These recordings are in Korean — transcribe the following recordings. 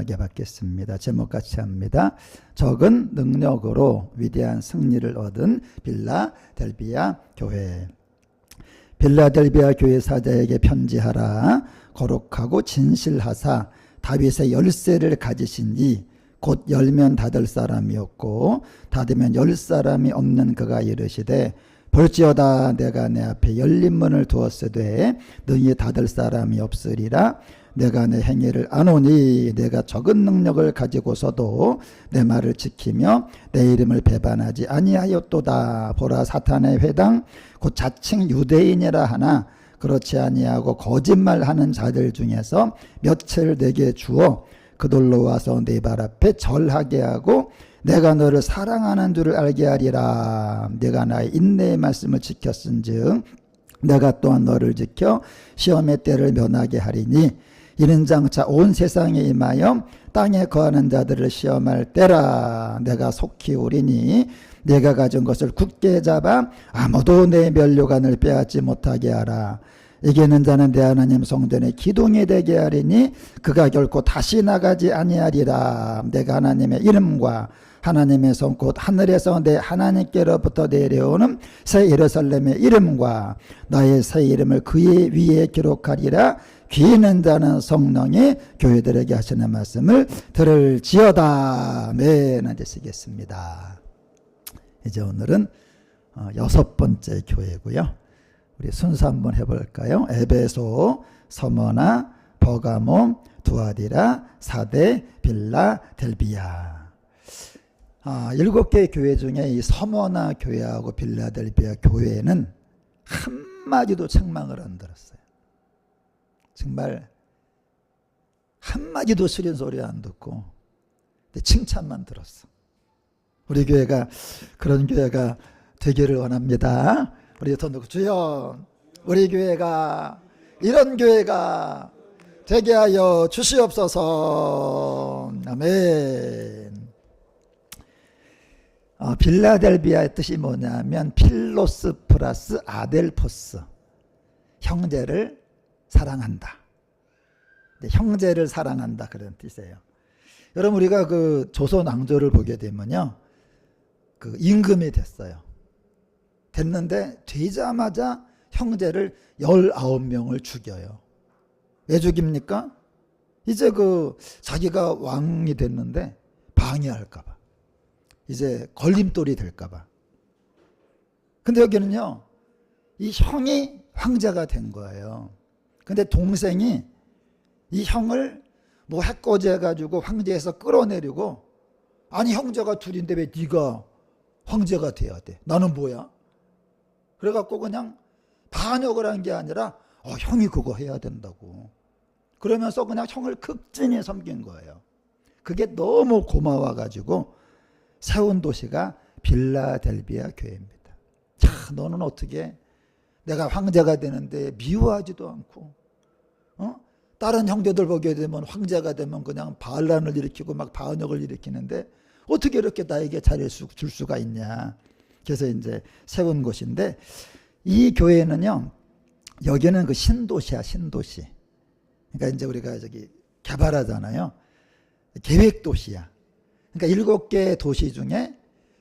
감사하게 받겠습니다. 제목 같이 합니다. 적은 능력으로 위대한 승리를 얻은 빌라델비아 교회. 빌라델비아 교회 사자에게 편지하라. 거룩하고 진실하사 다윗의 열쇠를 가지신 이 곧 열면 닫을 사람이었고 닫으면 열 사람이 없는 그가 이르시되 볼지어다 내가 내 앞에 열린 문을 두었으되 너희 닫을 사람이 없으리라. 내가 내 행위를 아노니 내가 적은 능력을 가지고서도 내 말을 지키며 내 이름을 배반하지 아니하였도다. 보라 사탄의 회당 곧 자칭 유대인이라 하나 그렇지 아니하고 거짓말하는 자들 중에서 몇을 내게 주어 그들로 와서 내 발 앞에 절하게 하고 내가 너를 사랑하는 줄을 알게 하리라. 내가 나의 인내의 말씀을 지켰은즉 내가 또한 너를 지켜 시험의 때를 면하게 하리니 이는 장차 온 세상에 임하여 땅에 거하는 자들을 시험할 때라. 내가 속히 오리니 내가 가진 것을 굳게 잡아 아무도 내 면류관을 빼앗지 못하게 하라. 이기는 자는 내 하나님 성전의 기둥이 되게 하리니 그가 결코 다시 나가지 아니하리라. 내가 하나님의 이름과 하나님의 성 곧 하늘에서 내 하나님께로부터 내려오는 새 예루살렘의 이름과 나의 새 이름을 그의 위에 기록하리라. 귀 있는 자는 성령이 교회들에게 하시는 말씀을 들을지어다. 아멘. 앉으시겠습니다. 이제 오늘은 6번째 교회고요. 우리 순서 한번 해볼까요? 에베소, 서머나, 버가몬, 두아디라, 사대, 빌라델비아. 7개의 교회 중에 이 서머나 교회하고 빌라델비아 교회는 한마디도 책망을 안 들었어요. 정말 한마디도 싫은 소리 안 듣고 칭찬만 들었어. 우리 교회가 그런 교회가 되기를 원합니다. 우리 돈 넣고 주여 우리 교회가 이런 교회가 되게 하여 주시옵소서. 아멘. 빌라델비아의 뜻이 뭐냐면 필로스 플러스 아델포스, 형제를 사랑한다. 형제를 사랑한다 그런 뜻이에요. 여러분 우리가 그 조선 왕조를 보게 되면요, 그 임금이 됐는데 되자마자 형제를 19명을 죽여요. 왜 죽입니까? 이제 그 자기가 왕이 됐는데 방해할까봐, 이제 걸림돌이 될까봐. 근데 여기는요, 이 형이 황제가 된 거예요. 근데 동생이 이 형을 뭐 해코지해가지고 황제에서 끌어내리고, 아니 형제가 둘인데 왜 네가 황제가 돼야 돼? 나는 뭐야? 그래갖고 그냥 반역을 한 게 아니라 형이 그거 해야 된다고 그러면서 그냥 형을 극진히 섬긴 거예요. 그게 너무 고마워가지고 세운 도시가 빌라델비아 교회입니다. 자, 너는 어떻게 내가 황제가 되는데 미워하지도 않고, 다른 형제들 보게 되면 황제가 되면 그냥 반란을 일으키고 막 반역을 일으키는데 어떻게 이렇게 나에게 잘해 줄 수가 있냐. 그래서 이제 세운 곳인데, 이 교회는요, 여기는 그 신도시야, 신도시. 그러니까 이제 우리가 저기 개발하잖아요. 계획도시야. 그러니까 7개 도시 중에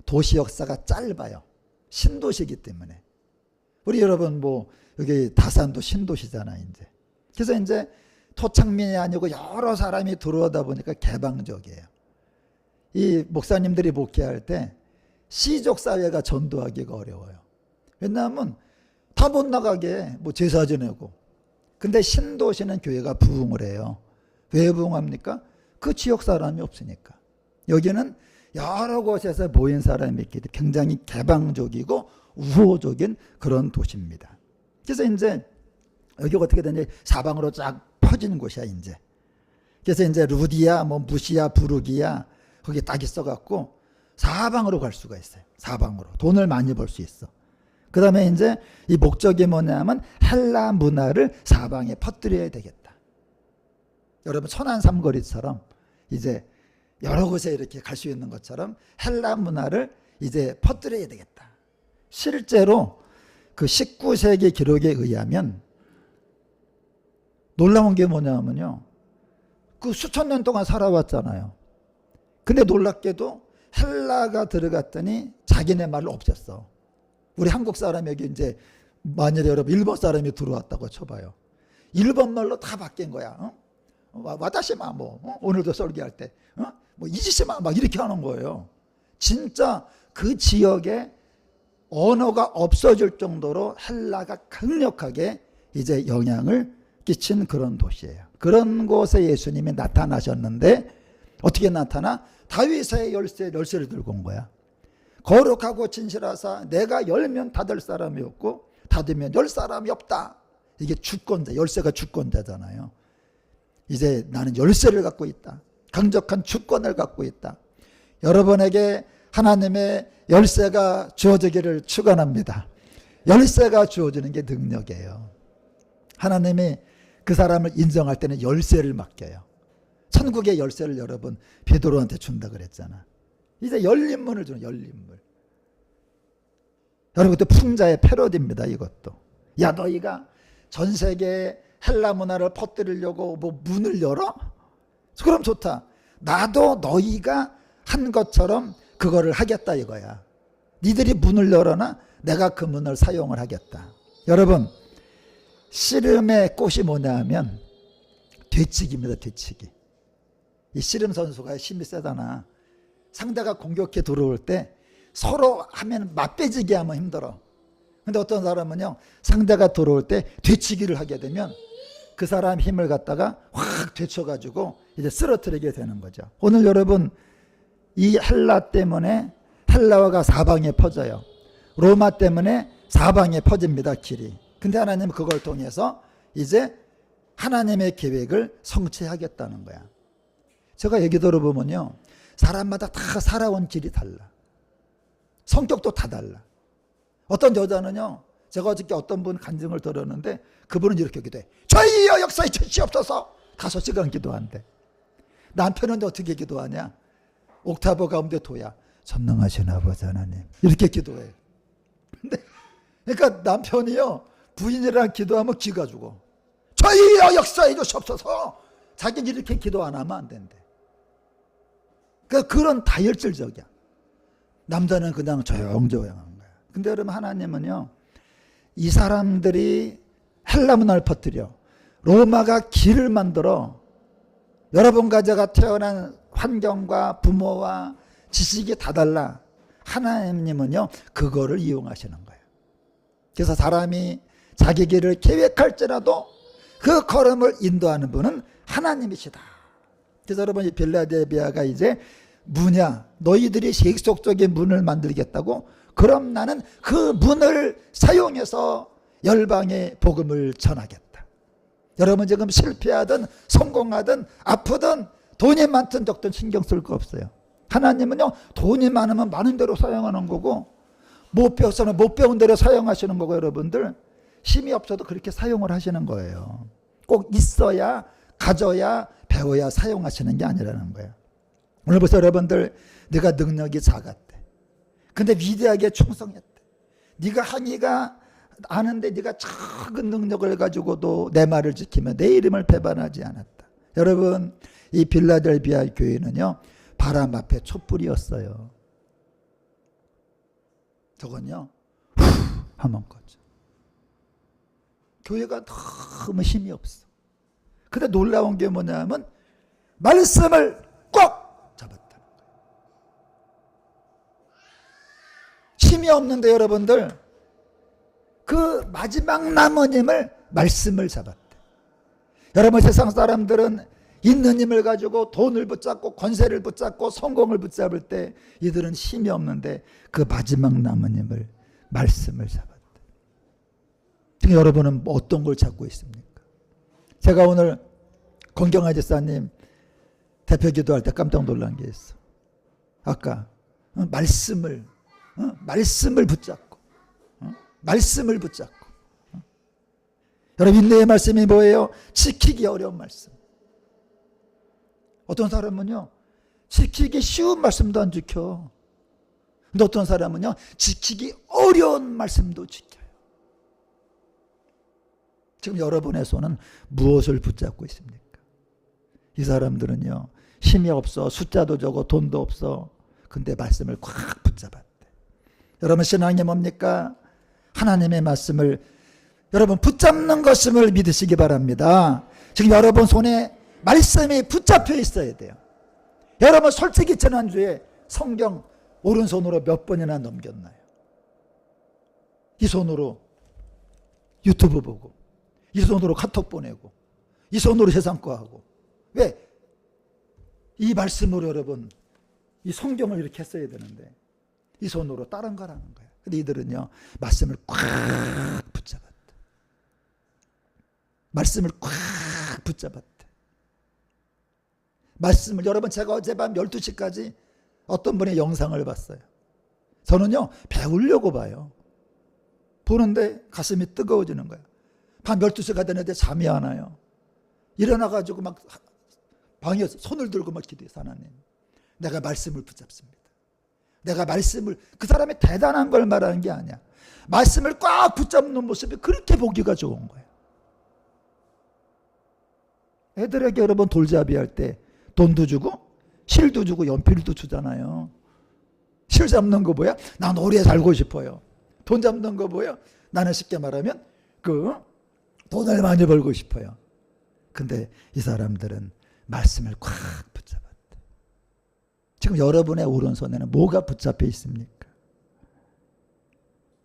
도시 역사가 짧아요. 신도시이기 때문에. 우리 여러분 뭐 여기 다산도 신도시잖아, 이제. 그래서 이제 토착민이 아니고 여러 사람이 들어오다 보니까 개방적이에요. 이 목사님들이 목회할 때 시족 사회가 전도하기가 어려워요. 왜냐하면 다 못 나가게 뭐 제사 지내고. 근데 신도시는 교회가 부흥을 해요. 왜 부흥합니까? 그 지역 사람이 없으니까. 여기는 여러 곳에서 모인 사람이 있기 때문에 굉장히 개방적이고 우호적인 그런 도시입니다. 그래서 이제 여기가 어떻게 되냐, 사방으로 쫙 퍼진 곳이야 이제. 그래서 이제 루디아, 뭐 무시아, 부르기아 거기 딱 있어갖고 사방으로 갈 수가 있어요. 사방으로 돈을 많이 벌 수 있어. 그 다음에 이제 이 목적이 뭐냐면 헬라 문화를 사방에 퍼뜨려야 되겠다. 여러분 천안 삼거리처럼 이제 여러 곳에 이렇게 갈 수 있는 것처럼 헬라 문화를 이제 퍼뜨려야 되겠다. 실제로 그 19세기 기록에 의하면 놀라운 게 뭐냐면요, 그 수천 년 동안 살아왔잖아요. 근데 놀랍게도 헬라가 들어갔더니 자기네 말을 없앴어. 우리 한국 사람이 여기 이제 만일에 여러분 일본 사람이 들어왔다고 쳐봐요. 일본 말로 다 바뀐 거야. 와다시마 오늘도 설교할 때 이지시마 막 이렇게 하는 거예요. 진짜 그 지역에 언어가 없어질 정도로 헬라가 강력하게 이제 영향을 끼친 그런 도시예요. 그런 곳에 예수님이 나타나셨는데 어떻게 나타나? 다윗의 열쇠를 들고 온 거야. 거룩하고 진실하사 내가 열면 닫을 사람이 없고 닫으면 열 사람이 없다. 이게 주권자, 열쇠가 주권자잖아요. 이제 나는 열쇠를 갖고 있다. 강력한 주권을 갖고 있다. 여러분에게 하나님의 열쇠가 주어지기를 축원합니다. 열쇠가 주어지는 게 능력이에요. 하나님이 그 사람을 인정할 때는 열쇠를 맡겨요. 천국의 열쇠를 여러분 베드로한테 준다 그랬잖아. 이제 열린 문을 주는 열린 문. 여러분, 또 풍자의 패러디입니다. 이것도. 야, 너희가 전 세계에 헬라 문화를 퍼뜨리려고 문을 열어? 그럼 좋다. 나도 너희가 한 것처럼 그거를 하겠다 이거야. 니들이 문을 열어나 내가 그 문을 사용을 하겠다. 여러분, 씨름의 꽃이 뭐냐 하면 뒤치기입니다. 뒤치기. 이 씨름 선수가 힘이 세잖아. 상대가 공격해 들어올 때 서로 하면 맞배지기 하면 힘들어. 근데 어떤 사람은요, 상대가 들어올 때 뒤치기를 하게 되면 그 사람 힘을 갖다가 확 되쳐가지고 이제 쓰러뜨리게 되는 거죠. 오늘 여러분, 이 헬라 때문에 헬라어가 사방에 퍼져요. 로마 때문에 사방에 퍼집니다. 길이. 근데 하나님은 그걸 통해서 이제 하나님의 계획을 성취하겠다는 거야. 제가 얘기 들어보면요, 사람마다 다 살아온 길이 달라. 성격도 다 달라. 어떤 여자는요, 제가 어저께 어떤 분 간증을 들었는데 그분은 이렇게 기도해. 저희여 역사에 주시옵소서. 5시간 기도한대. 남편은 어떻게 기도하냐? 옥타브 가운데 도야. 전능하신 아버지 하나님. 이렇게 기도해. 근데 그러니까 남편이요, 부인이랑 기도하면 기가 죽어. 저희여 역사에 주시옵소서. 자기는 이렇게 기도 안 하면 안 된대. 그러니까 그런 다혈질적이야. 남자는 그냥 조용조용한 거야. 근데 여러분, 하나님은요, 이 사람들이 헬라 문화를 퍼뜨려 로마가 길을 만들어 여러분과 제가 태어난 환경과 부모와 지식이 다 달라. 하나님은요, 그거를 이용하시는 거예요. 그래서 사람이 자기 길을 계획할지라도 그 걸음을 인도하는 분은 하나님이시다. 그래서 여러분, 이 빌라델비아가 이제 문이야. 너희들이 세속적인 문을 만들겠다고? 그럼 나는 그 문을 사용해서 열방에 복음을 전하겠다. 여러분, 지금 실패하든 성공하든 아프든 돈이 많든 적든 신경 쓸 거 없어요. 하나님은요, 돈이 많으면 많은 대로 사용하는 거고, 못 배웠으면 못 배운 대로 사용하시는 거고, 여러분들 힘이 없어도 그렇게 사용을 하시는 거예요. 꼭 있어야, 가져야, 배워야 사용하시는 게 아니라는 거예요. 오늘 벌써 여러분들, 네가 능력이 작았대. 근데 위대하게 충성했대. 네가 항의가 아는데 네가 작은 능력을 가지고도 내 말을 지키며 내 이름을 배반하지 않았다. 여러분, 이 빌라델비아 교회는요, 바람 앞에 촛불이었어요. 저건요, 후 하면 꺼져. 교회가 너무 힘이 없어. 근데 놀라운 게 뭐냐면 말씀을 꼭 잡았다는 거예요. 힘이 없는데 여러분들, 그 마지막 남은 힘을 말씀을 잡았대. 여러분, 세상 사람들은 있는 힘을 가지고 돈을 붙잡고 권세를 붙잡고 성공을 붙잡을 때 이들은 힘이 없는데 그 마지막 남은 힘을 말씀을 잡았대. 여러분은 어떤 걸 찾고 있습니까? 제가 오늘 권경아 집사님 대표 기도할 때 깜짝 놀란 게 있어. 아까 말씀을 붙잡고 말씀을 붙잡고. 여러분, 인내의 말씀이 뭐예요? 지키기 어려운 말씀. 어떤 사람은요, 지키기 쉬운 말씀도 안 지켜. 근데 어떤 사람은요, 지키기 어려운 말씀도 지켜요. 지금 여러분의 손은 무엇을 붙잡고 있습니까? 이 사람들은요, 힘이 없어, 숫자도 적어, 돈도 없어. 근데 말씀을 꽉 붙잡았대. 여러분, 신앙이 뭡니까? 하나님의 말씀을 여러분 붙잡는 것임을 믿으시기 바랍니다. 지금 여러분 손에 말씀이 붙잡혀 있어야 돼요. 여러분, 솔직히 지난주에 성경 오른손으로 몇 번이나 넘겼나요? 이 손으로 유튜브 보고, 이 손으로 카톡 보내고, 이 손으로 세상 거 하고. 왜? 이 말씀으로 여러분, 이 성경을 이렇게 써야 되는데 이 손으로 다른 거라는 거예요. 근데 이들은요, 말씀을 꽉 붙잡았다. 말씀을 꽉 붙잡았다. 말씀을, 여러분, 제가 어젯밤 12시까지 어떤 분의 영상을 봤어요. 저는요, 배우려고 봐요. 보는데 가슴이 뜨거워지는 거예요. 밤 12시가 되는데 잠이 안 와요. 일어나가지고 막 방에서 손을 들고 막 기도해서, 하나님, 내가 말씀을 붙잡습니다. 내가 말씀을, 그 사람이 대단한 걸 말하는 게 아니야. 말씀을 꽉 붙잡는 모습이 그렇게 보기가 좋은 거예요. 애들에게 여러분 돌잡이 할 때 돈도 주고 실도 주고 연필도 주잖아요. 실 잡는 거 뭐야? 난 오래 살고 싶어요. 돈 잡는 거 뭐야? 나는 쉽게 말하면 돈을 많이 벌고 싶어요. 근데 이 사람들은 말씀을 꽉 붙잡았대. 지금 여러분의 오른손에는 뭐가 붙잡혀 있습니까?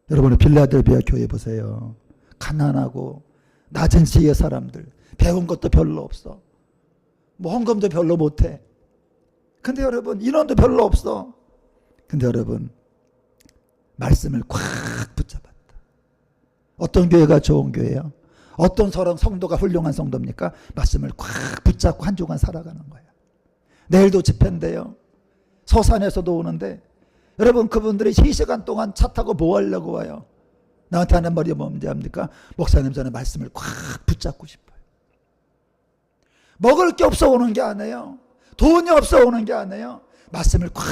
여러분의 빌라델비아 교회 보세요. 가난하고 낮은 지의 사람들, 배운 것도 별로 없어. 뭐 헌금도 별로 못해. 근데 여러분, 인원도 별로 없어. 근데 여러분, 말씀을 꽉 붙잡았다. 어떤 교회가 좋은 교회예요? 어떤 성도가 훌륭한 성도입니까? 말씀을 꽉 붙잡고 한 주간 살아가는 거예요. 내일도 집회인데요, 서산에서도 오는데, 여러분, 그분들이 3시간 동안 차 타고 뭐 하려고 와요? 나한테 하는 말이 뭔지 압니까? 목사님, 저는 말씀을 꽉 붙잡고 싶어요. 먹을 게 없어 오는 게 아니에요. 돈이 없어 오는 게 아니에요. 말씀을 꽉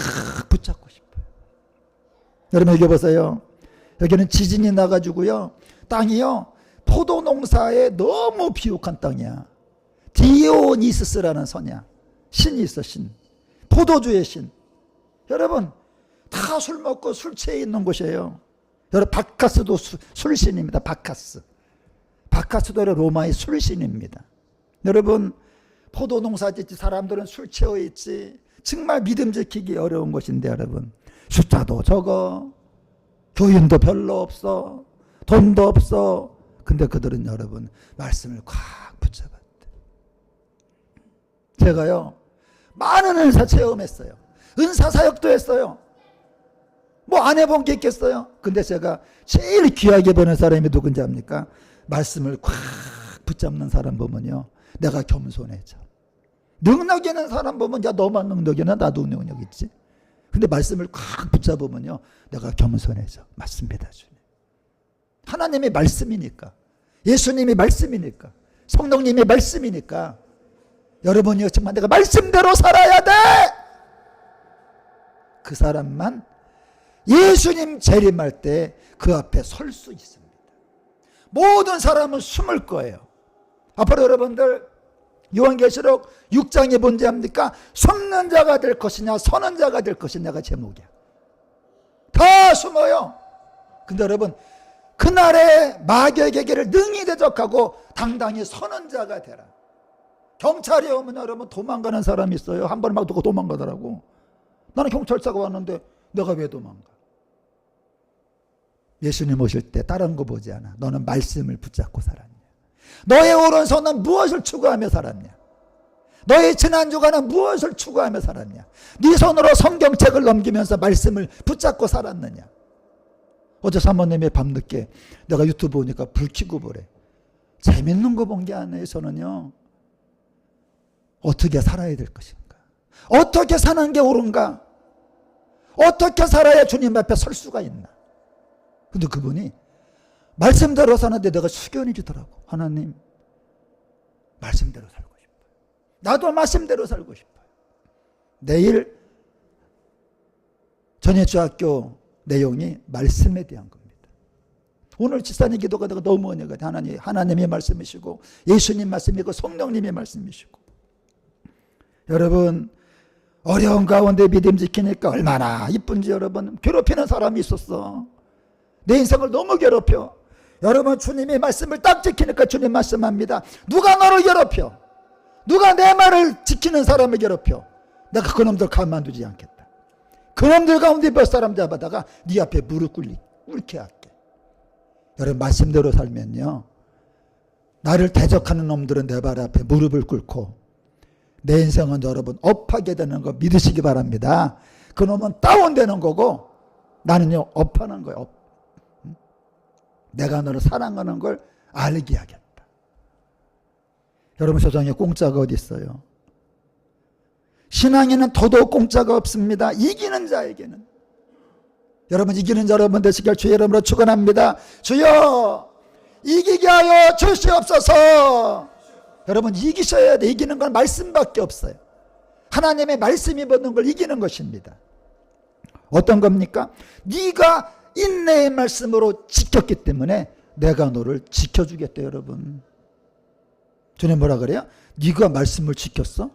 붙잡고 싶어요. 여러분, 여기 보세요. 여기는 지진이 나가지고요, 땅이요, 포도 농사에 너무 비옥한 땅이야. 디오니스스라는 선이야. 신이 있어, 신. 포도주의 신. 여러분, 다 술 먹고 술 취해 있는 곳이에요. 여러분, 바카스도 술신입니다. 바카스. 바카스도 로마의 술신입니다. 여러분, 포도 농사 짓지 사람들은 술 취해 있지. 정말 믿음 지키기 어려운 것인데, 여러분, 숫자도 적어, 교인도 별로 없어, 돈도 없어. 근데 그들은 여러분, 말씀을 꽉 붙잡았대. 제가요, 많은 은사 체험했어요. 은사 사역도 했어요. 뭐 안 해본 게 있겠어요? 근데 제가 제일 귀하게 보는 사람이 누군지 압니까? 말씀을 꽉 붙잡는 사람 보면요, 내가 겸손해져. 능력 있는 사람 보면, 야, 너만 능력 있나? 나도 능력 있지. 근데 말씀을 꽉 붙잡으면요, 내가 겸손해져. 맞습니다, 주님. 하나님의 말씀이니까, 예수님이 말씀이니까, 성령님이 말씀이니까, 여러분이요, 정말 내가 말씀대로 살아야 돼! 그 사람만 예수님 재림할 때 그 앞에 설 수 있습니다. 모든 사람은 숨을 거예요. 앞으로 여러분들 요한계시록 6장이 뭔지 압니까? 숨는 자가 될 것이냐 서는 자가 될 것이냐가 제목이야. 다 숨어요. 근데 여러분, 그날의 마귀의 계계를 능히 대적하고 당당히 서는 자가 되라. 경찰이 오면 여러분 도망가는 사람이 있어요. 한 번에 막 두고 도망가더라고. 나는 경찰서가 왔는데 내가 왜 도망가? 예수님 오실 때 다른 거 보지 않아. 너는 말씀을 붙잡고 살았냐? 너의 오른손은 무엇을 추구하며 살았냐? 너의 지난주간은 무엇을 추구하며 살았냐? 네 손으로 성경책을 넘기면서 말씀을 붙잡고 살았느냐? 어제 사모님이 밤늦게 내가 유튜브 보니까 불 켜고 보래. 재밌는 거 본 게 아니에요. 저는요, 어떻게 살아야 될 것인가? 어떻게 사는 게 옳은가? 어떻게 살아야 주님 앞에 설 수가 있나? 근데 그분이 말씀대로 사는데 내가 숙연히 주더라고. 하나님, 말씀대로 살고 싶어요. 나도 말씀대로 살고 싶어요. 내일 전예주학교 내용이 말씀에 대한 겁니다. 오늘 지사님 기도가 내가 너무 은혜가 돼. 하나님의 말씀이시고 예수님 말씀이고 성령님의 말씀이시고 여러분, 어려운 가운데 믿음 지키니까 얼마나 이쁜지 여러분. 괴롭히는 사람이 있었어. 내 인생을 너무 괴롭혀. 여러분, 주님의 말씀을 딱 지키니까 주님 말씀합니다. 누가 너를 괴롭혀? 누가 내 말을 지키는 사람을 괴롭혀? 내가 그놈들 가만두지 않겠다. 그놈들 가운데 몇 사람 잡아다가 네 앞에 무릎 꿇게 할게. 여러분, 말씀대로 살면요, 나를 대적하는 놈들은 내 발 앞에 무릎을 꿇고 내 인생은 여러분 업하게 되는 거 믿으시기 바랍니다. 그놈은 다운되는 거고 나는요 업하는 거예요. 업. 내가 너를 사랑하는 걸 알게 하겠다. 여러분, 세상에 공짜가 어디 있어요? 신앙에는 더더욱 공짜가 없습니다. 이기는 자에게는. 여러분, 이기는 자 여러분 되시길 주의 이름으로 축원합니다. 주여 이기게 하여 주시옵소서. 여러분, 이기셔야 돼. 이기는 건 말씀밖에 없어요. 하나님의 말씀이 받는 걸 이기는 것입니다. 어떤 겁니까? 네가 인내의 말씀으로 지켰기 때문에 내가 너를 지켜주겠다. 여러분, 주님 뭐라 그래요? 네가 말씀을 지켰어?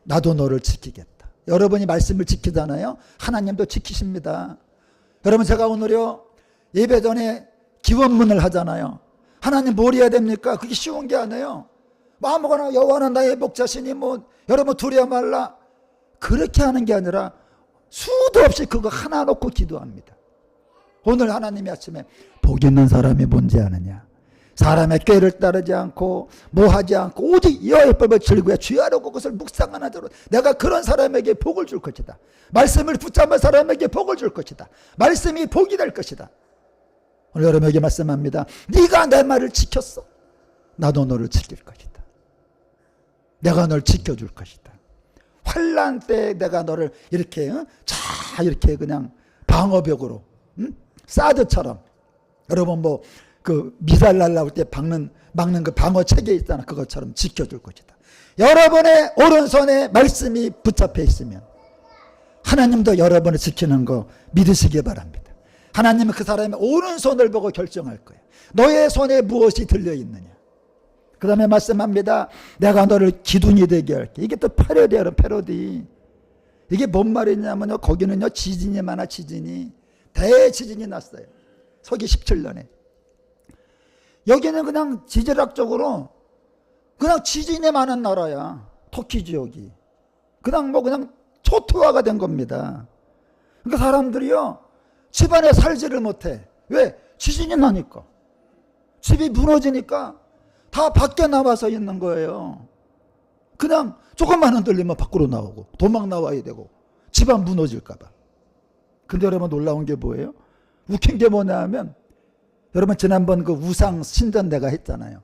나도 너를 지키겠다. 여러분이 말씀을 지키잖아요. 하나님도 지키십니다. 여러분, 제가 오늘요 예배 전에 기원문을 하잖아요. 하나님 뭘 해야 됩니까? 그게 쉬운 게 아니에요. 뭐 아무거나 여호와는 나의 목자시니 뭐 여러분 두려워 말라, 그렇게 하는 게 아니라 수도 없이 그거 하나 놓고 기도합니다. 오늘 하나님이 아침에 복 있는 사람이 뭔지 아느냐? 사람의 꾀를 따르지 않고 뭐 하지 않고 오직 여호와의 법을 즐거워 주의하려고 그것을 묵상하는 자로 내가 그런 사람에게 복을 줄 것이다. 말씀을 붙잡은 사람에게 복을 줄 것이다. 말씀이 복이 될 것이다. 오늘 여러분에게 말씀합니다. 네가 내 말을 지켰어. 나도 너를 지킬 것이다. 내가 너를 지켜줄 것이다. 환난 때 내가 너를 이렇게 자 이렇게 그냥 방어벽으로 사드처럼, 여러분 뭐 그 미사일 날라올 때 막는 그 방어 체계 있잖아. 그것처럼 지켜줄 것이다. 여러분의 오른손에 말씀이 붙잡혀 있으면 하나님도 여러분을 지키는 거 믿으시기 바랍니다. 하나님은 그 사람의 오른손을 보고 결정할 거예요. 너의 손에 무엇이 들려있느냐. 그 다음에 말씀합니다. 내가 너를 기둥이 되게 할게. 이게 또 패러디예요. 패러디. 이게 뭔 말이냐면요, 거기는요 지진이 많아. 지진이 대지진이 났어요. 서기 17년에. 여기는 그냥 지질학적으로 그냥 지진이 많은 나라야. 터키 지역이 그냥 초토화가 된 겁니다. 그러니까 사람들이요 집안에 살지를 못해. 왜? 지진이 나니까. 집이 무너지니까 다 밖에 나와서 있는 거예요. 그냥 조금만 흔들리면 밖으로 나오고 도망 나와야 되고 집안 무너질까 봐. 근데 여러분, 놀라운 게 뭐예요? 웃긴 게 뭐냐 하면, 여러분 지난번 그 우상 신전 내가 했잖아요.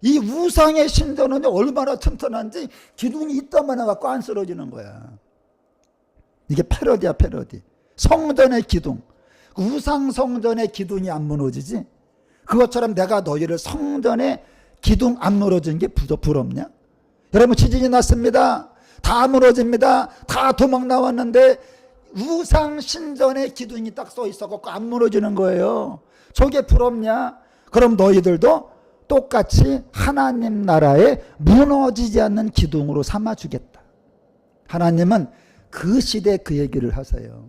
이 우상의 신전은 얼마나 튼튼한지 기둥이 있다만 해갖고 안 쓰러지는 거야. 이게 패러디야, 패러디. 성전의 기둥, 우상 성전의 기둥이 안 무너지지, 그것처럼 내가 너희를 성전의 기둥 안 무너진 게 부럽냐? 여러분, 지진이 났습니다. 다 무너집니다. 다 도망 나왔는데 우상 신전의 기둥이 딱 써 있어갖고 안 무너지는 거예요. 저게 부럽냐? 그럼 너희들도 똑같이 하나님 나라에 무너지지 않는 기둥으로 삼아주겠다. 하나님은 그 시대 그 얘기를 하세요.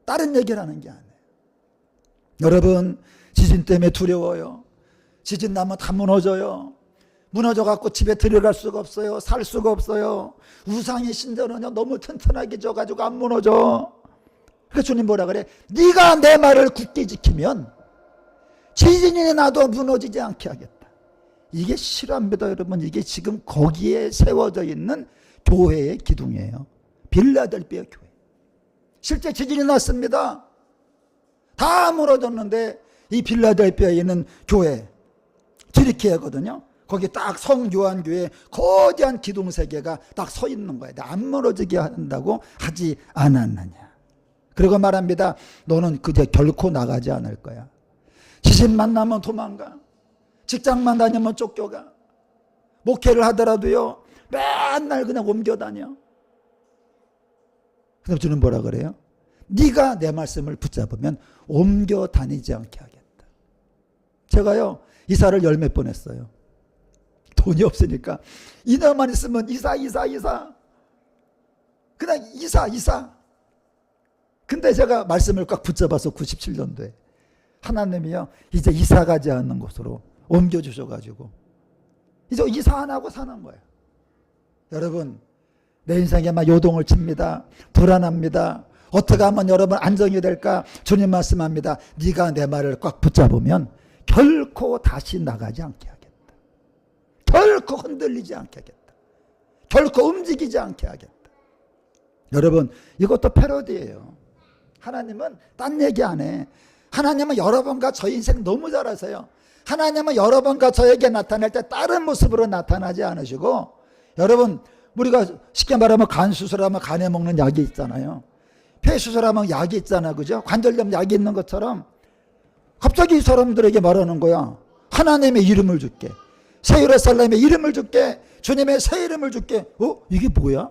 다른 얘기를 하는 게 아니에요. 여러분, 지진 때문에 두려워요. 지진 나면 다 무너져요. 무너져갖고 집에 들어갈 수가 없어요. 살 수가 없어요. 우상의 신전은 너무 튼튼하게 져가지고 안 무너져. 그래서 주님 뭐라 그래? 네가 내 말을 굳게 지키면 지진이 나도 무너지지 않게 하겠다. 이게 실화입니다, 여러분. 이게 지금 거기에 세워져 있는 교회의 기둥이에요. 빌라델피아 교회. 실제 지진이 났습니다. 다 무너졌는데 이 빌라델피아에 있는 교회, 지리키아거든요. 거기 딱 성요한교회 거대한 기둥 세 개가 딱 서 있는 거예요. 안 무너지게 한다고 하지 않았느냐. 그리고 말합니다. 너는 그제 결코 나가지 않을 거야. 지진 만나면 도망가. 직장만 다니면 쫓겨가. 목회를 하더라도요 맨날 그냥 옮겨 다녀. 그럼 주는 뭐라 그래요? 네가 내 말씀을 붙잡으면 옮겨 다니지 않게 하겠다. 제가요 이사를 10몇 번 했어요. 돈이 없으니까 인어만 있으면 이사. 그냥 이사. 근데 제가 말씀을 꽉 붙잡아서 97년도에 하나님이요 이제 이사 가지 않는 곳으로 옮겨주셔가지고 이제 이사 안 하고 사는 거예요. 여러분 내 인생에 막 요동을 칩니다. 불안합니다. 어떻게 하면 여러분 안정이 될까? 주님 말씀합니다. 네가 내 말을 꽉 붙잡으면 결코 다시 나가지 않게 하겠다. 결코 흔들리지 않게 하겠다. 결코 움직이지 않게 하겠다. 여러분 이것도 패러디예요. 하나님은 딴 얘기 안 해. 하나님은 여러분과 저 인생 너무 잘 아세요. 하나님은 여러분과 저에게 나타날 때 다른 모습으로 나타나지 않으시고, 여러분 우리가 쉽게 말하면 간 수술하면 간에 먹는 약이 있잖아요. 폐 수술하면 약이 있잖아요. 그죠? 관절염 약이 있는 것처럼 갑자기 이 사람들에게 말하는 거야. 하나님의 이름을 줄게. 새 예루살렘의 이름을 줄게. 주님의 새 이름을 줄게. 이게 뭐야?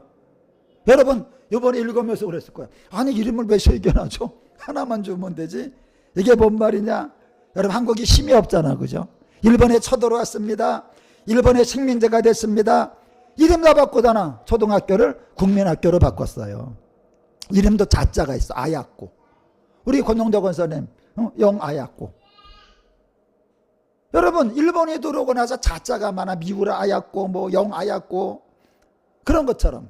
여러분 이번에 읽으면서 그랬을 거야. 아니 이름을 왜 세 개나 줘? 하나만 주면 되지. 이게 뭔 말이냐? 여러분 한국이 힘이 없잖아. 그죠? 일본에 쳐들어왔습니다. 일본의 식민지가 됐습니다. 이름 다 바꾸잖아. 초등학교를 국민학교로 바꿨어요. 이름도 자자가 있어. 아야코. 우리 권용덕 권사님 영아야코. 여러분 일본에 들어오고 나서 자자가 많아. 미우라 아야코 뭐 영아야코 그런 것처럼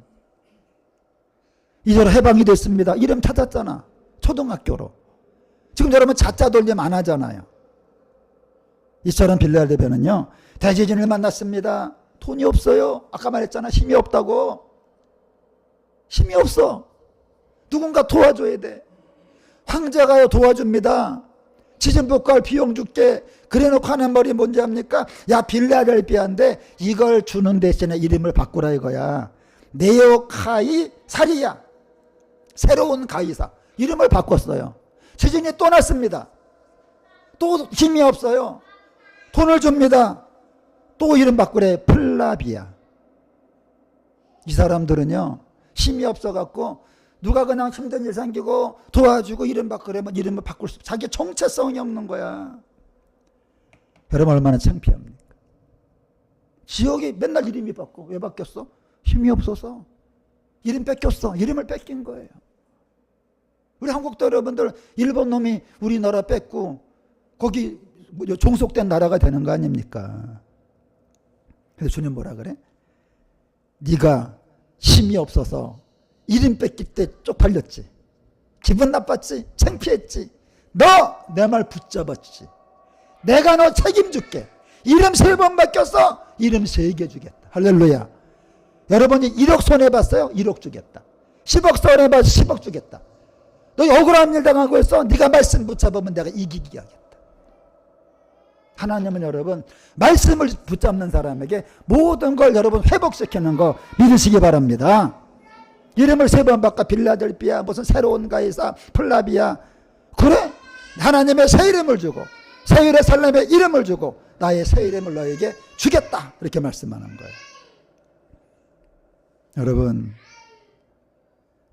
이제는 해방이 됐습니다. 이름 찾았잖아. 초등학교로. 지금 여러분 자자 돌림 안 하잖아요. 이처럼 빌레알 대변은요. 대지진을 만났습니다. 돈이 없어요. 아까 말했잖아. 힘이 없다고. 힘이 없어. 누군가 도와줘야 돼. 황제가 도와줍니다. 지진 복구할 비용 줄게. 그래놓고 하는 말이 뭔지 압니까? 야 빌레알비아인데 이걸 주는 대신에 이름을 바꾸라 이거야. 네오카이 사리야. 새로운 가이사. 이름을 바꿨어요. 지진이 또 났습니다. 또 힘이 없어요. 돈을 줍니다. 또 이름 바꾸래. 플라비아. 이 사람들은요 힘이 없어갖고 누가 그냥 힘든 일 생기고 도와주고 이름 바꾸려면 이름을 바꿀 수, 자기 정체성이 없는 거야. 여러분 얼마나 창피합니까? 지역이 맨날 이름이 바뀌고. 왜 바뀌었어? 힘이 없어서. 이름 뺏겼어. 이름을 뺏긴 거예요. 우리 한국도 여러분들 일본 놈이 우리나라 뺏고 거기 종속된 나라가 되는 거 아닙니까? 그래서 주님 뭐라 그래? 네가 힘이 없어서 이름 뺏길 때 쪽팔렸지. 기분 나빴지. 창피했지. 너 내 말 붙잡았지. 내가 너 책임줄게. 이름 3번 바뀌었어. 이름 3개 주겠다. 할렐루야. 여러분이 1억 손해봤어요? 1억 주겠다. 10억 손해봤어? 10억 주겠다. 너 억울한 일 당하고 있어? 네가 말씀 붙잡으면 내가 이기게 하겠다. 하나님은 여러분 말씀을 붙잡는 사람에게 모든 걸 여러분 회복시키는 거 믿으시기 바랍니다. 이름을 3번 바꿔. 빌라델비아 무슨 새로운 가이사 플라비아. 그래 하나님의 새 이름을 주고 새 예루살렘의 이름을 주고 나의 새 이름을 너에게 주겠다. 이렇게 말씀하는 거예요. 여러분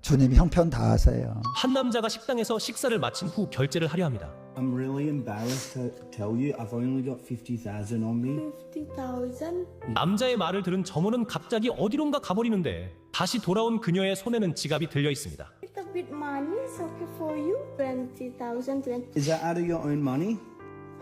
주님이 형편 다 하세요. 한 남자가 식당에서 식사를 마친 후 결제를 하려 합니다. I'm really embarrassed to tell you I've only got 50,000 on me. 50,000? 남자의 말을 들은 점원은 갑자기 어디론가 가버리는데 다시 돌아온 그녀의 손에는 지갑이 들려 있습니다. Little bit money is okay for you. 20,000, 20. Is that out of your own money?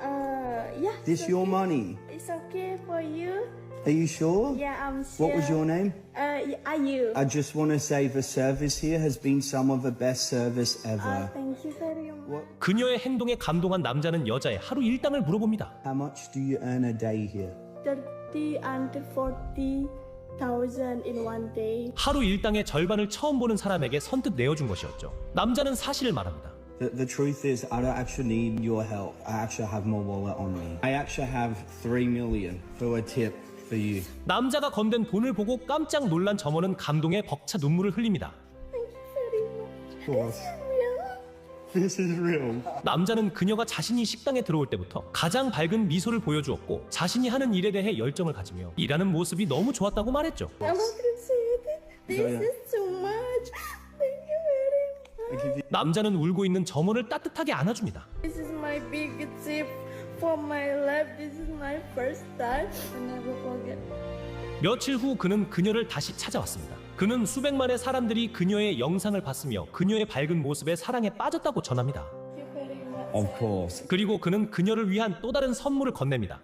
Yeah. This it's your okay. money? It's okay for you. Are you sure? Yeah, I'm sure. What was your name? Are you? I just want to say the service here has been some of the best service ever. Thank you very much. 그녀의 행동에 감동한 남자는 여자의 하루 일당을 물어봅니다. How much do you earn a day here? 30 and 40,000 in one day. 하루 일당의 절반을 처음 보는 사람에게 선뜻 내어준 것이었죠. 남자는 사실을 말합니다. The truth is, I don't actually need your help. I actually have my wallet on me. I actually have 3 million for a tip for you. 남자가 건넨 돈을 보고 깜짝 놀란 점원은 감동에 벅차 눈물을 흘립니다. Thank you very much. course. Yeah. This is real. 남자는 그녀가 자신이 식당에 들어올 때부터 가장 밝은 미소를 보여주었고 자신이 하는 일에 대해 열정을 가지며 일하는 모습이 너무 좋았다고 말했죠. I'm appreciated. This is too much. Thank you very much. 남자는 울고 있는 점원을 따뜻하게 안아줍니다. This is my big tip for my life. This is my first time. I never forget. 며칠 후 그는 그녀를 다시 찾아왔습니다. 그는 수백만의 사람들이 그녀의 영상을 봤으며 그녀의 밝은 모습에 사랑에 빠졌다고 전합니다. Thank you very much. Of course. 그리고 그는 그녀를 위한 또 다른 선물을 건넵니다.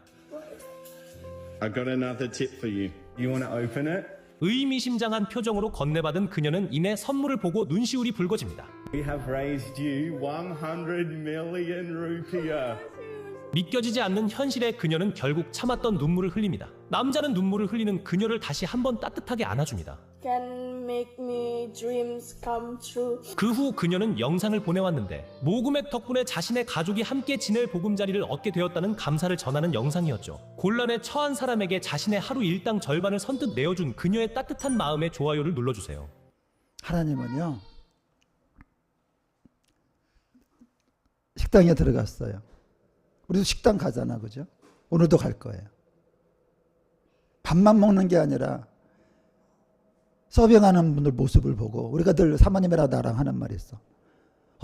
I got another tip for you. You want to open it? 의미심장한 표정으로 건네받은 그녀는 이내 선물을 보고 눈시울이 붉어집니다. We have raised you 100 million rupiah. 믿겨지지 않는 현실에 그녀는 결국 참았던 눈물을 흘립니다. 남자는 눈물을 흘리는 그녀를 다시 한번 따뜻하게 안아줍니다. Can make me dreams come true. 그 후 그녀는 영상을 보내왔는데 모금액 덕분에 자신의 가족이 함께 지낼 보금자리를 얻게 되었다는 감사를 전하는 영상이었죠. 곤란에 처한 사람에게 자신의 하루 일당 절반을 선뜻 내어준 그녀의 따뜻한 마음에 좋아요를 눌러주세요. 하나님은요, 식당에 들어갔어요. 우리도 식당 가잖아, 그죠? 오늘도 갈 거예요. 밥만 먹는 게 아니라 서빙하는 분들 모습을 보고 우리가 늘 사모님이랑 나랑 하는 말이 있어.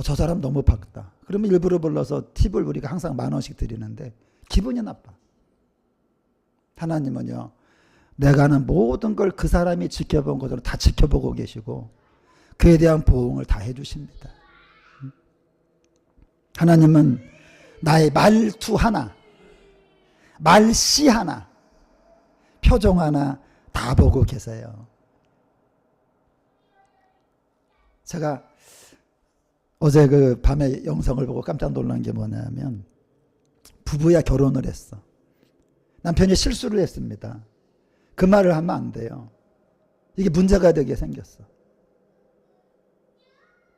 저 사람 너무 밝다. 그러면 일부러 불러서 팁을 우리가 항상 10,000원씩 드리는데 기분이 나빠. 하나님은요, 내가 하는 모든 걸 그 사람이 지켜본 것으로 다 지켜보고 계시고 그에 대한 보응을 다 해주십니다. 하나님은 나의 말투 하나, 말씨 하나, 표정 하나 다 보고 계세요. 제가 어제 그 밤에 영상을 보고 깜짝 놀란 게 뭐냐면 부부야 결혼을 했어. 남편이 실수를 했습니다. 그 말을 하면 안 돼요. 이게 문제가 되게 생겼어.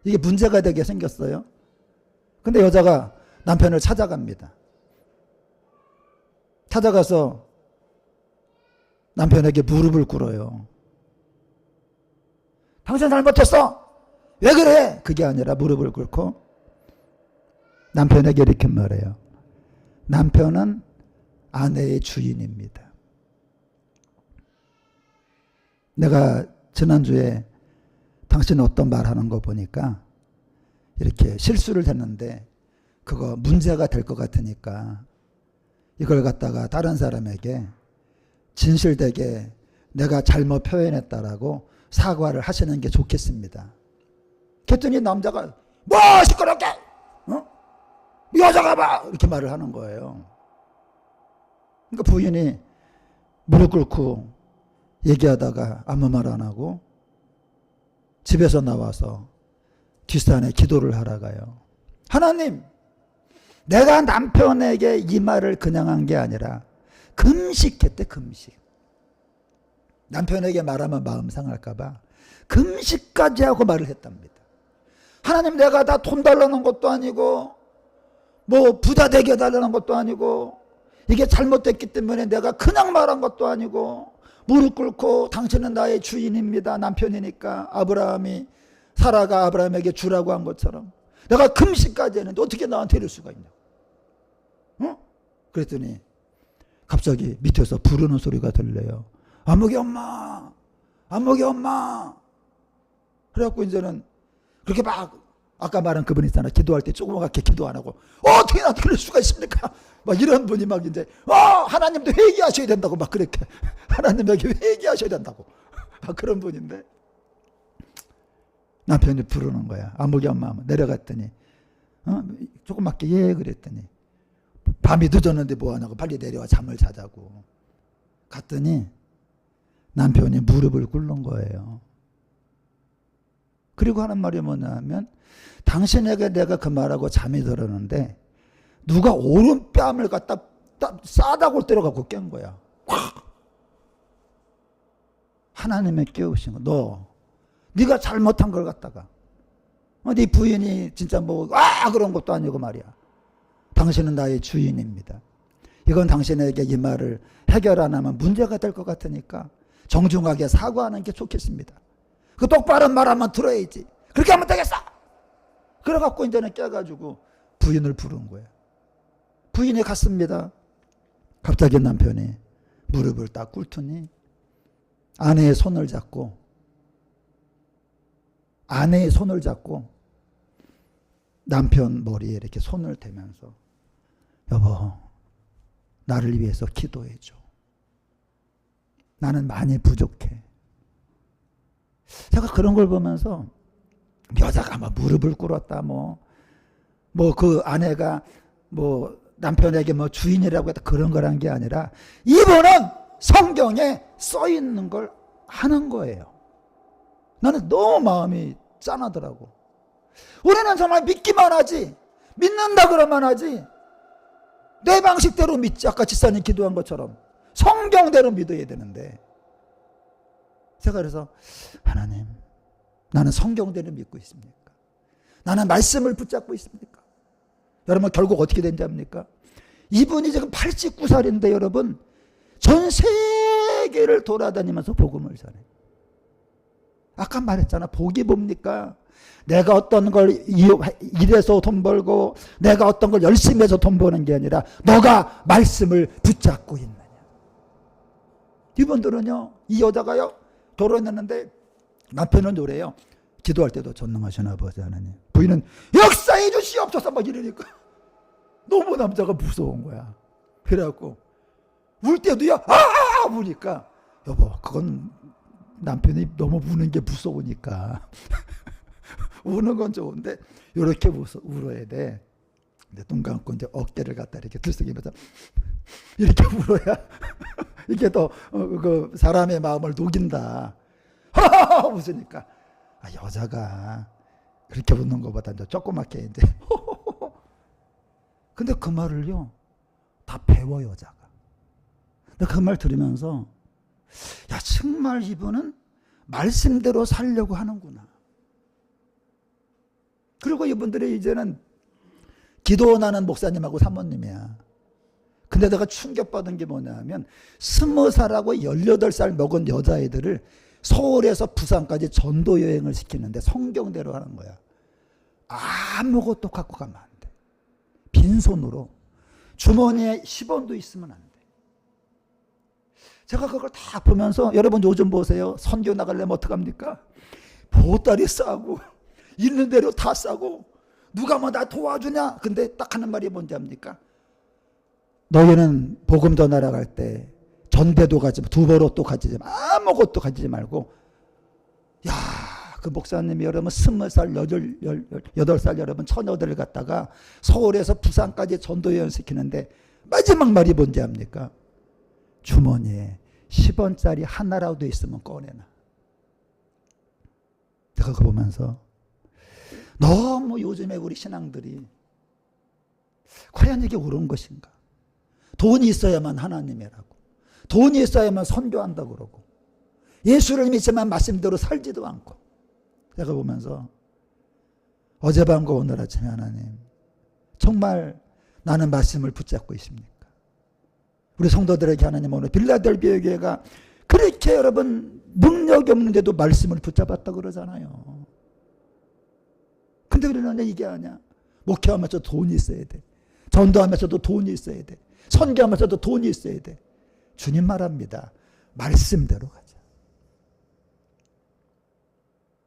이게 문제가 되게 생겼어요. 근데 여자가 남편을 찾아갑니다. 찾아가서 남편에게 무릎을 꿇어요. 당신 잘못했어. 왜 그래? 그게 아니라 무릎을 꿇고 남편에게 이렇게 말해요. 남편은 아내의 주인입니다. 내가 지난주에 당신 어떤 말 하는 거 보니까 이렇게 실수를 했는데 그거 문제가 될 것 같으니까 이걸 갖다가 다른 사람에게 진실되게 내가 잘못 표현했다라고 사과를 하시는 게 좋겠습니다. 그랬더니 남자가 뭐 시끄럽게 여자가 봐 이렇게 말을 하는 거예요. 그러니까 부인이 무릎 꿇고 얘기하다가 아무 말 안 하고 집에서 나와서 뒷산에 기도를 하러 가요. 하나님, 내가 남편에게 이 말을 그냥 한 게 아니라 금식했대. 금식. 남편에게 말하면 마음 상할까 봐 금식까지 하고 말을 했답니다. 하나님, 내가 다 돈 달라는 것도 아니고 뭐 부자 되게 해달라는 것도 아니고 이게 잘못됐기 때문에 내가 그냥 말한 것도 아니고 무릎 꿇고 당신은 나의 주인입니다. 남편이니까 아브라함이 사라가 아브라함에게 주라고 한 것처럼 내가 금식까지 했는데 어떻게 나한테 이럴 수가 있냐. 그랬더니 갑자기 밑에서 부르는 소리가 들려요. 안목이 엄마, 안목이 엄마. 그래갖고 이제는 그렇게 막 아까 말한 그분 있잖아. 기도할 때 조그맣게 기도 안 하고 어떻게 나한테 그럴 수가 있습니까? 막 이런 분이 막 이제 하나님도 회개하셔야 된다고 막 그렇게 하나님에게 회개하셔야 된다고 막 그런 분인데 남편이 부르는 거야. 안목이 엄마 내려갔더니 조그맣게 예 그랬더니 밤이 늦었는데 뭐하냐고 빨리 내려와 잠을 자자고 갔더니 남편이 무릎을 꿇는 거예요. 그리고 하는 말이 뭐냐면 당신에게 내가 그 말하고 잠이 들었는데 누가 오른뺨을 갖다 싸다고 때려갖고 깬 거야. 하나님의 깨우신 거. 네가 잘못한 걸 갖다가 네 부인이 진짜 뭐 그런 것도 아니고 말이야. 당신은 나의 주인입니다. 이건 당신에게 이 말을 해결 안 하면 문제가 될 것 같으니까 정중하게 사과하는 게 좋겠습니다. 그 똑바른 말하면 들어야지. 그렇게 하면 되겠어. 그래갖고 이제는 깨가지고 부인을 부른 거야. 부인이 갔습니다. 갑자기 남편이 무릎을 딱 꿇더니 아내의 손을 잡고 남편 머리에 이렇게 손을 대면서 여보 나를 위해서 기도해 줘. 나는 많이 부족해. 제가 그런 걸 보면서 여자가 뭐 무릎을 꿇었다 그 아내가 남편에게 주인이라고 했다 그런 거란 게 아니라 이분은 성경에 써 있는 걸 하는 거예요. 나는 너무 마음이 짠하더라고. 우리는 정말 믿기만 하지, 믿는다 그러면 하지, 내 방식대로 믿지. 아까 지사님 기도한 것처럼 성경대로 믿어야 되는데, 제가 그래서 하나님, 나는 성경대로 믿고 있습니까? 나는 말씀을 붙잡고 있습니까? 여러분 결국 어떻게 된지 압니까? 이분이 지금 89살인데 여러분 전 세계를 돌아다니면서 복음을 전해. 아까 말했잖아. 복이 뭡니까? 내가 어떤 걸 일해서 돈 벌고 내가 어떤 걸 열심히 해서 돈 버는 게 아니라 너가 말씀을 붙잡고 있느냐. 이분들은요, 이 여자가요 결혼했는데 남편은 노래요. 기도할 때도 전능하신 아버지 하나님, 부인은 역사해 주시옵소서 막 이러니까 너무 남자가 무서운 거야. 그래갖고 울 때도요 우니까 여보 그건 남편이 너무 우는 게 무서우니까 우는 건 좋은데 이렇게 울어야 돼. 근데 눈 감고 이제 어깨를 갖다 이렇게 들썩이면서 이렇게 울어야 이게 더 그 사람의 마음을 녹인다. 웃으니까 여자가 그렇게 웃는 것보다 이제 조그맣게 이제 근데 그 말을요 다 배워 여자가. 근데 그 말 들으면서 야 정말 이분은 말씀대로 살려고 하는구나. 그리고 이분들이 이제는 기도원하는 목사님하고 사모님이야. 근데 내가 충격받은 게 뭐냐면 20살하고 18살 먹은 여자애들을 서울에서 부산까지 전도 여행을 시키는데 성경대로 하는 거야. 아무것도 갖고 가면 안 돼. 빈손으로. 주머니에 10원도 있으면 안 돼. 제가 그걸 다 보면서 여러분 요즘 보세요. 선교 나가려면 어떡합니까? 보따리 싸고 있는 대로 다 싸고 누가 나 도와주냐? 근데 딱 하는 말이 뭔지 압니까? 너희는 복음 전하러 갈 때 전대도 가지 마, 두버릇도 가지지 마, 아무것도 가지지 말고. 야, 그 목사님이 여러분 20살, 18살 여러분 처녀들을 갖다가 서울에서 부산까지 전도여행 시키는데 마지막 말이 뭔지 압니까? 주머니에 10원짜리 하나라도 있으면 꺼내놔. 제가 그거 보면서 너무 요즘에 우리 신앙들이 과연 이게 옳은 것인가? 돈이 있어야만 하나님이라고, 돈이 있어야만 선교한다고 그러고, 예수를 믿지만 말씀대로 살지도 않고. 제가 보면서 어젯밤과 오늘 아침에 하나님, 정말 나는 말씀을 붙잡고 있습니까? 우리 성도들에게 하나님 오늘 빌라델비아 교회가 그렇게 여러분 능력이 없는데도 말씀을 붙잡았다 그러잖아요. 근데 우리는 이게 아니야. 목회하면서도 돈이 있어야 돼. 전도하면서도 돈이 있어야 돼. 선교하면서도 돈이 있어야 돼. 주님 말합니다. 말씀대로 가자.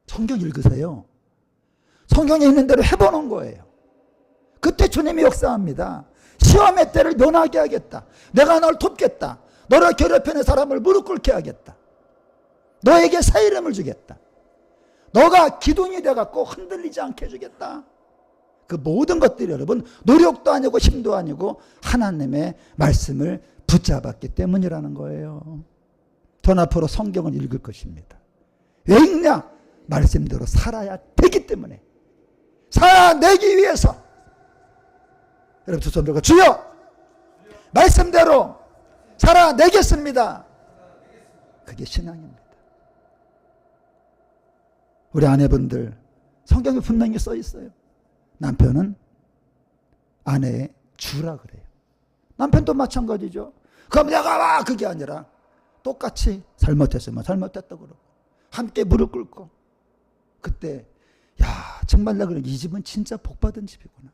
성경 읽으세요. 성경에 있는 대로 해보는 거예요. 그때 주님이 역사합니다. 시험의 때를 면하게 하겠다. 내가 널 돕겠다. 너를 괴롭히는 사람을 무릎 꿇게 하겠다. 너에게 새 이름을 주겠다. 너가 기둥이 돼갖고 흔들리지 않게 해주겠다. 그 모든 것들이 여러분 노력도 아니고 힘도 아니고 하나님의 말씀을 붙잡았기 때문이라는 거예요. 전 앞으로 성경을 읽을 것입니다. 왜 읽냐? 말씀대로 살아야 되기 때문에. 살아내기 위해서. 여러분 두 손 들고 주여 말씀대로 살아내겠습니다. 그게 신앙입니다. 우리 아내분들 성경에 분명히 써 있어요. 남편은 아내의 주라 그래요. 남편도 마찬가지죠. 그럼 내가 와 그게 아니라 똑같이 잘못했으면 잘못했다 그러고 함께 무릎 꿇고. 그때 야 정말 나 그래 이 집은 진짜 복받은 집이구나.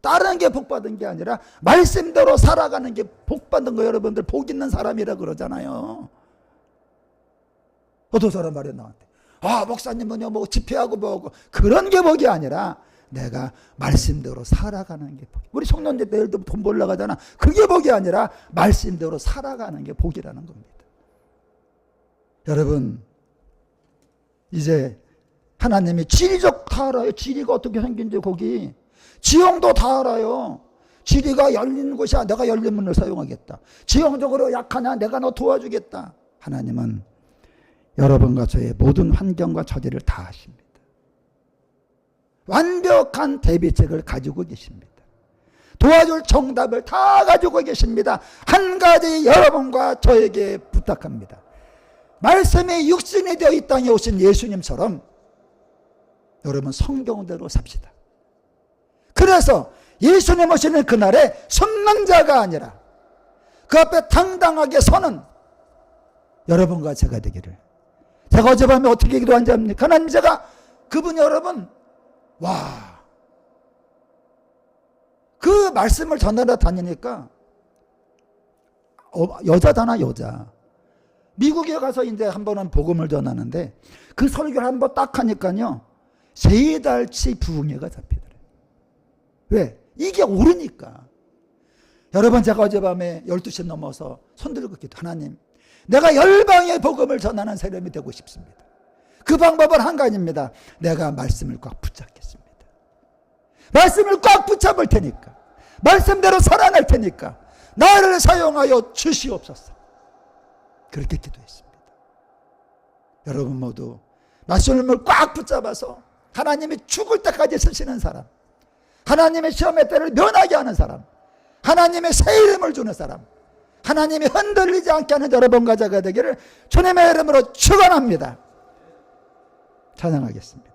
다른 게 복받은 게 아니라 말씀대로 살아가는 게 복받은 거. 여러분들 복 있는 사람이라 그러잖아요. 어떤 사람 말이야 나한테. 목사님은요 뭐 집회하고 뭐하고 그런 게 복이 아니라 내가 말씀대로 살아가는 게 복. 우리 청년들 내일 돈 벌러 가잖아. 그게 복이 아니라 말씀대로 살아가는 게 복이라는 겁니다. 여러분, 이제 하나님이 지리적 다 알아요. 지리가 어떻게 생긴지 거기. 지형도 다 알아요. 지리가 열린 곳이야. 내가 열린 문을 사용하겠다. 지형적으로 약하냐. 내가 너 도와주겠다. 하나님은 여러분과 저의 모든 환경과 처지를 다 아십니다. 완벽한 대비책을 가지고 계십니다. 도와줄 정답을 다 가지고 계십니다. 한 가지 여러분과 저에게 부탁합니다. 말씀이 육신이 되어 이 땅에 오신 예수님처럼 여러분 성경대로 삽시다. 그래서 예수님 오시는 그날에 숨는 자가 아니라 그 앞에 당당하게 서는 여러분과 제가 되기를. 제가 어젯밤에 어떻게 기도한지 압니까? 하나님, 제가 그분 여러분, 와, 그 말씀을 전하러 다니니까 여자잖아, 여자. 미국에 가서 이제 한 번은 복음을 전하는데 그 설교를 한 번 딱 하니까요 3달치 부흥회가 잡히더래요. 왜? 이게 옳으니까. 여러분, 제가 어젯밤에 12시 넘어서 손들고 기도. 하나님, 내가 열방의 복음을 전하는 사람이 되고 싶습니다. 그 방법은 한 가지입니다. 내가 말씀을 꽉 붙잡겠습니다. 말씀을 꽉 붙잡을 테니까, 말씀대로 살아날 테니까 나를 사용하여 주시옵소서. 그렇게 기도했습니다. 여러분 모두 말씀을 꽉 붙잡아서 하나님이 죽을 때까지 쓰시는 사람, 하나님의 시험의 때를 면하게 하는 사람, 하나님의 새 이름을 주는 사람, 하나님이 흔들리지 않게 하는 여러분과 제가 되기를 주님의 이름으로 축원합니다. 찬양하겠습니다.